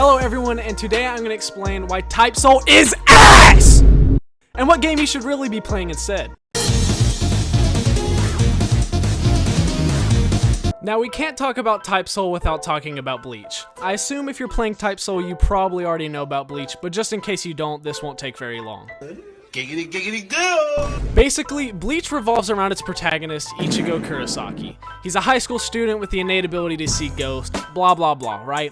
Hello everyone, and today I'm going to explain why Typesoul is ass! And what game you should really be playing instead. Now we can't talk about Typesoul without talking about Bleach. I assume if you're playing Typesoul you probably already know about Bleach, but just in case you don't, this won't take very long. Giggity giggity go! Basically, Bleach revolves around its protagonist, Ichigo Kurosaki. He's a high school student with the innate ability to see ghosts, blah blah blah, right?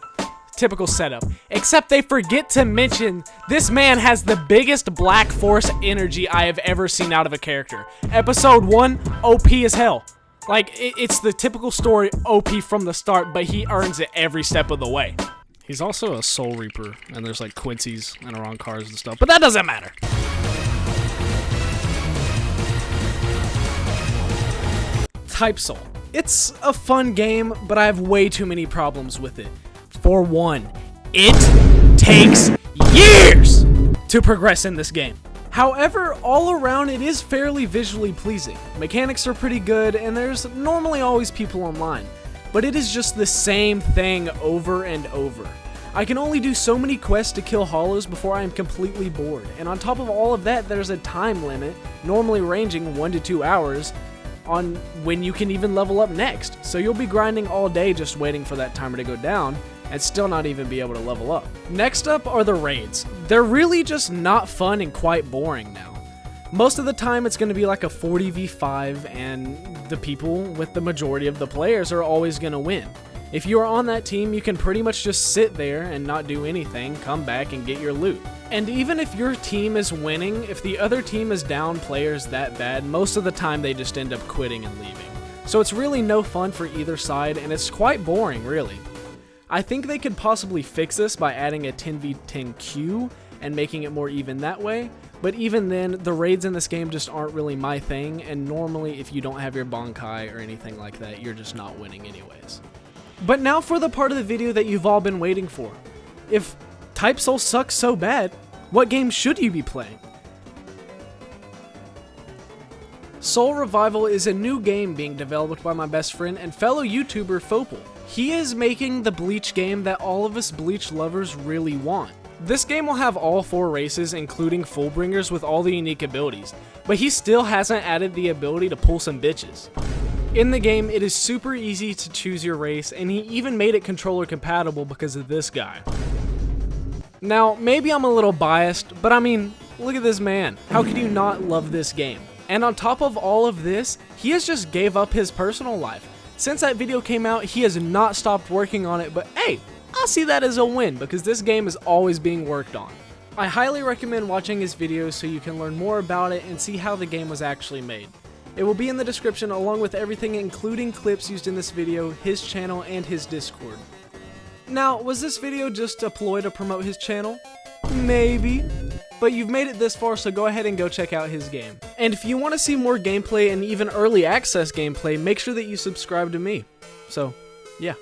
Typical setup. Except they forget to mention, this man has the biggest Black Force energy I have ever seen out of a character. Episode 1, OP as hell. Like, it's the typical story OP from the start, but he earns it every step of the way. He's also a Soul Reaper, and there's like Quincy's and around cars and stuff, but that doesn't matter. Typesoul. It's a fun game, but I have way too many problems with it. For one, it takes years to progress in this game. However, all around it is fairly visually pleasing. Mechanics are pretty good, and there's normally always people online. But it is just the same thing over and over. I can only do so many quests to kill hollows before I am completely bored. And on top of all of that, there's a time limit, normally ranging 1 to 2 hours, on when you can even level up next. So you'll be grinding all day just waiting for that timer to go down, and still not even be able to level up. Next up are the raids. They're really just not fun and quite boring now. Most of the time it's going to be like a 40v5 and the people with the majority of the players are always going to win. If you are on that team, you can pretty much just sit there and not do anything, come back and get your loot. And even if your team is winning, if the other team is down players that bad, most of the time they just end up quitting and leaving. So it's really no fun for either side, and it's quite boring, really. I think they could possibly fix this by adding a 10v10 queue and making it more even that way, but even then, the raids in this game just aren't really my thing, and normally if you don't have your Bankai or anything like that, you're just not winning anyways. But now for the part of the video that you've all been waiting for. If Typesoul sucks so bad, what game should you be playing? Soul Revival is a new game being developed by my best friend and fellow YouTuber fopull. He is making the Bleach game that all of us Bleach lovers really want. This game will have all 4 races, including Fullbringers with all the unique abilities, but he still hasn't added the ability to pull some bitches. In the game, it is super easy to choose your race, and he even made it controller compatible because of this guy. Now, maybe I'm a little biased, but I mean, look at this man. How could you not love this game? And on top of all of this, he has just gave up his personal life. Since that video came out, he has not stopped working on it, but hey, I see that as a win because this game is always being worked on. I highly recommend watching his videos so you can learn more about it and see how the game was actually made. It will be in the description along with everything including clips used in this video, his channel, and his Discord. Now, was this video just a ploy to promote his channel? Maybe. But you've made it this far, so go ahead and go check out his game. And if you want to see more gameplay and even early access gameplay, make sure that you subscribe to me. So, yeah.